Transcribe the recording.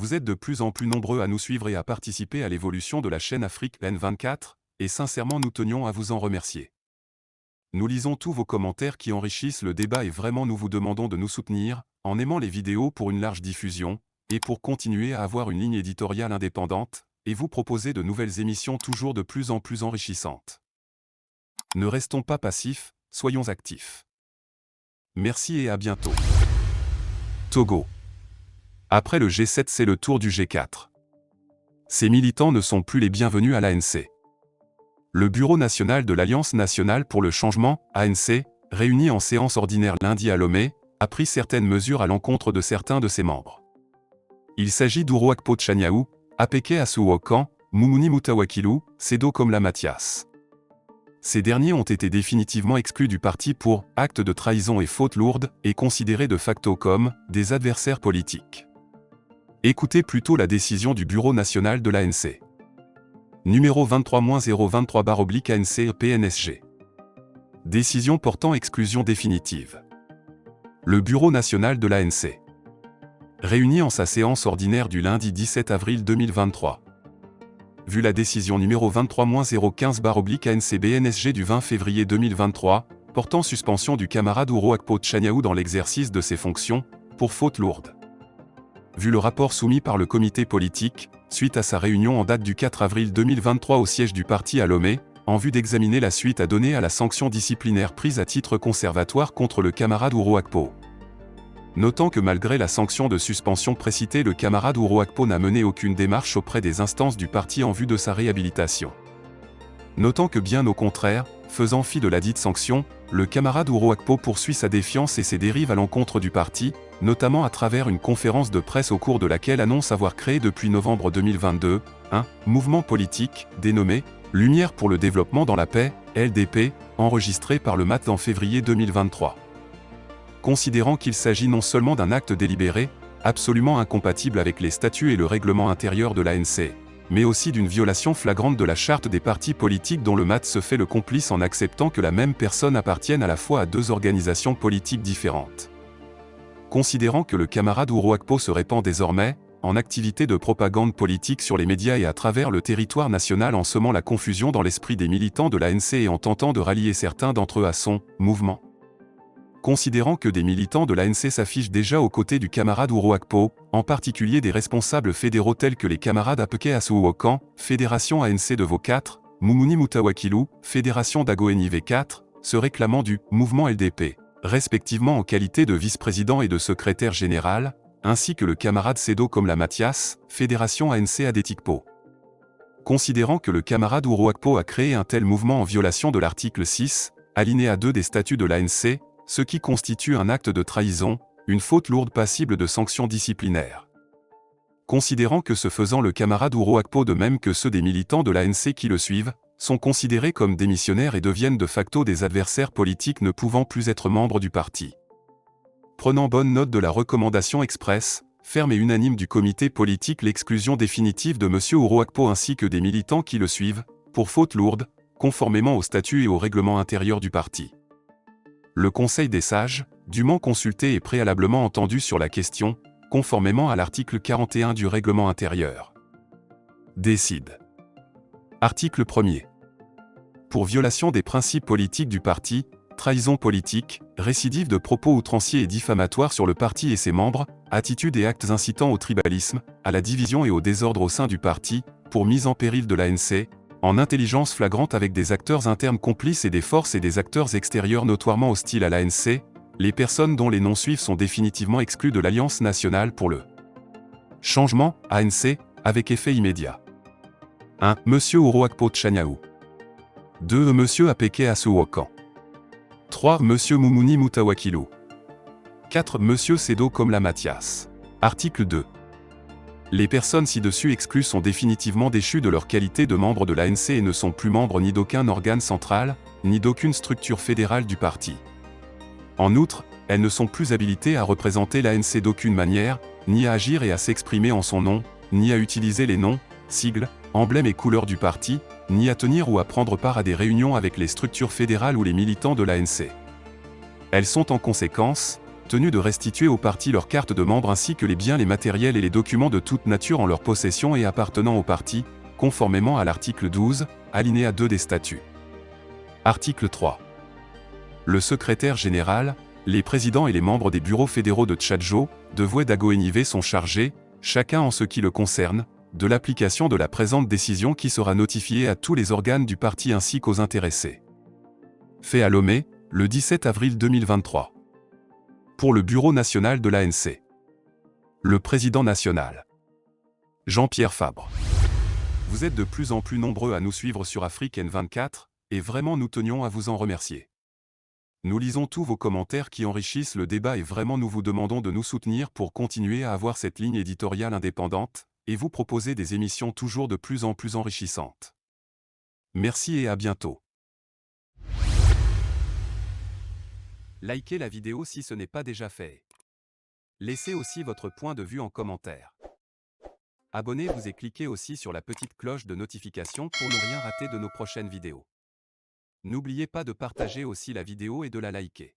Vous êtes de plus en plus nombreux à nous suivre et à participer à l'évolution de la chaîne Afrique N24, et sincèrement nous tenions à vous en remercier. Nous lisons tous vos commentaires qui enrichissent le débat et vraiment nous vous demandons de nous soutenir, en aimant les vidéos pour une large diffusion, et pour continuer à avoir une ligne éditoriale indépendante, et vous proposer de nouvelles émissions toujours de plus en plus enrichissantes. Ne restons pas passifs, soyons actifs. Merci et à bientôt. Togo. Après le G7, c'est le tour du G4. Ces militants ne sont plus les bienvenus à l'ANC. Le Bureau national de l'Alliance nationale pour le changement, ANC, réuni en séance ordinaire lundi à Lomé, a pris certaines mesures à l'encontre de certains de ses membres. Il s'agit d'Uro Akpo Tchaniaou, Apeke Asuwokan, Moumouni Moutawakilou, Sedo Komla Mathias. Ces derniers ont été définitivement exclus du parti pour actes de trahison et fautes lourdes et considérés de facto comme des adversaires politiques. Écoutez plutôt la décision du Bureau national de l'ANC. Numéro 23-023/ANC-PNSG. Décision portant exclusion définitive. Le Bureau national de l'ANC. Réuni en sa séance ordinaire du lundi 17 avril 2023. Vu la décision numéro 23-015/ANC-BNSG du 20 février 2023, portant suspension du camarade Uro Akpo Tchaniaou dans l'exercice de ses fonctions, pour faute lourde. Vu le rapport soumis par le comité politique, suite à sa réunion en date du 4 avril 2023 au siège du parti à Lomé, en vue d'examiner la suite à donner à la sanction disciplinaire prise à titre conservatoire contre le camarade Uro Akpo. Notant que malgré la sanction de suspension précitée, le camarade Uro Akpo n'a mené aucune démarche auprès des instances du parti en vue de sa réhabilitation. Notant que bien au contraire, faisant fi de la dite sanction, le camarade Uro Akpo poursuit sa défiance et ses dérives à l'encontre du parti, notamment à travers une conférence de presse au cours de laquelle annonce avoir créé depuis novembre 2022, un mouvement politique, dénommé « Lumière pour le développement dans la paix », LDP, enregistré par le MAT en février 2023. Considérant qu'il s'agit non seulement d'un acte délibéré, absolument incompatible avec les statuts et le règlement intérieur de l'ANC, mais aussi d'une violation flagrante de la charte des partis politiques dont le MAT se fait le complice en acceptant que la même personne appartienne à la fois à deux organisations politiques différentes. Considérant que le camarade Uro Akpo se répand désormais, en activité de propagande politique sur les médias et à travers le territoire national en semant la confusion dans l'esprit des militants de l'ANC et en tentant de rallier certains d'entre eux à son mouvement. Considérant que des militants de l'ANC s'affichent déjà aux côtés du camarade Uro Akpo, en particulier des responsables fédéraux tels que les camarades Apeke Asuwokan, Fédération ANC de Vo4, Moumouni Moutawakilou, Fédération d'Agoeni V4, se réclamant du mouvement LDP, respectivement en qualité de vice-président et de secrétaire général, ainsi que le camarade Sedo Komla Mathias, Fédération ANC Adétikpo. Considérant que le camarade Uro Akpo a créé un tel mouvement en violation de l'article 6, alinéa 2 des statuts de l'ANC, ce qui constitue un acte de trahison, une faute lourde passible de sanctions disciplinaires. Considérant que ce faisant le camarade Uro Akpo de même que ceux des militants de l'ANC qui le suivent, sont considérés comme démissionnaires et deviennent de facto des adversaires politiques ne pouvant plus être membres du parti. Prenant bonne note de la recommandation expresse, ferme et unanime du comité politique l'exclusion définitive de M. Uro Akpo ainsi que des militants qui le suivent, pour faute lourde, conformément au statut et au règlement intérieur du parti. Le Conseil des sages, dûment consulté et préalablement entendu sur la question, conformément à l'article 41 du règlement intérieur. Décide. Article 1er. Pour violation des principes politiques du parti, trahison politique, récidive de propos outranciers et diffamatoires sur le parti et ses membres, attitudes et actes incitant au tribalisme, à la division et au désordre au sein du parti, pour mise en péril de l'ANC, en intelligence flagrante avec des acteurs internes complices et des forces et des acteurs extérieurs notoirement hostiles à l'ANC, les personnes dont les noms suivent sont définitivement exclues de l'Alliance nationale pour le changement, ANC, avec effet immédiat. 1. Monsieur Uro Akpo Tchaniaou. 2. Monsieur Apeke Asuwokan. 3. Monsieur Moumouni Moutawakilou. 4. Monsieur Sedo Komla Mathias. Article 2. Les personnes ci-dessus exclues sont définitivement déchues de leur qualité de membres de l'ANC et ne sont plus membres ni d'aucun organe central, ni d'aucune structure fédérale du parti. En outre, elles ne sont plus habilitées à représenter l'ANC d'aucune manière, ni à agir et à s'exprimer en son nom, ni à utiliser les noms, sigles, emblèmes et couleurs du parti, ni à tenir ou à prendre part à des réunions avec les structures fédérales ou les militants de l'ANC. Elles sont en conséquence tenus de restituer au parti leurs cartes de membres ainsi que les biens, les matériels et les documents de toute nature en leur possession et appartenant au parti, conformément à l'article 12, alinéa 2 des statuts. Article 3. Le secrétaire général, les présidents et les membres des bureaux fédéraux de Tchadjo, de Ouédago-Enivé sont chargés, chacun en ce qui le concerne, de l'application de la présente décision qui sera notifiée à tous les organes du parti ainsi qu'aux intéressés. Fait à Lomé, le 17 avril 2023. Pour le Bureau national de l'ANC. Le président national. Jean-Pierre Fabre. Vous êtes de plus en plus nombreux à nous suivre sur Africaine 24, et vraiment nous tenions à vous en remercier. Nous lisons tous vos commentaires qui enrichissent le débat et vraiment nous vous demandons de nous soutenir pour continuer à avoir cette ligne éditoriale indépendante, et vous proposer des émissions toujours de plus en plus enrichissantes. Merci et à bientôt. Likez la vidéo si ce n'est pas déjà fait. Laissez aussi votre point de vue en commentaire. Abonnez-vous et cliquez aussi sur la petite cloche de notification pour ne rien rater de nos prochaines vidéos. N'oubliez pas de partager aussi la vidéo et de la liker.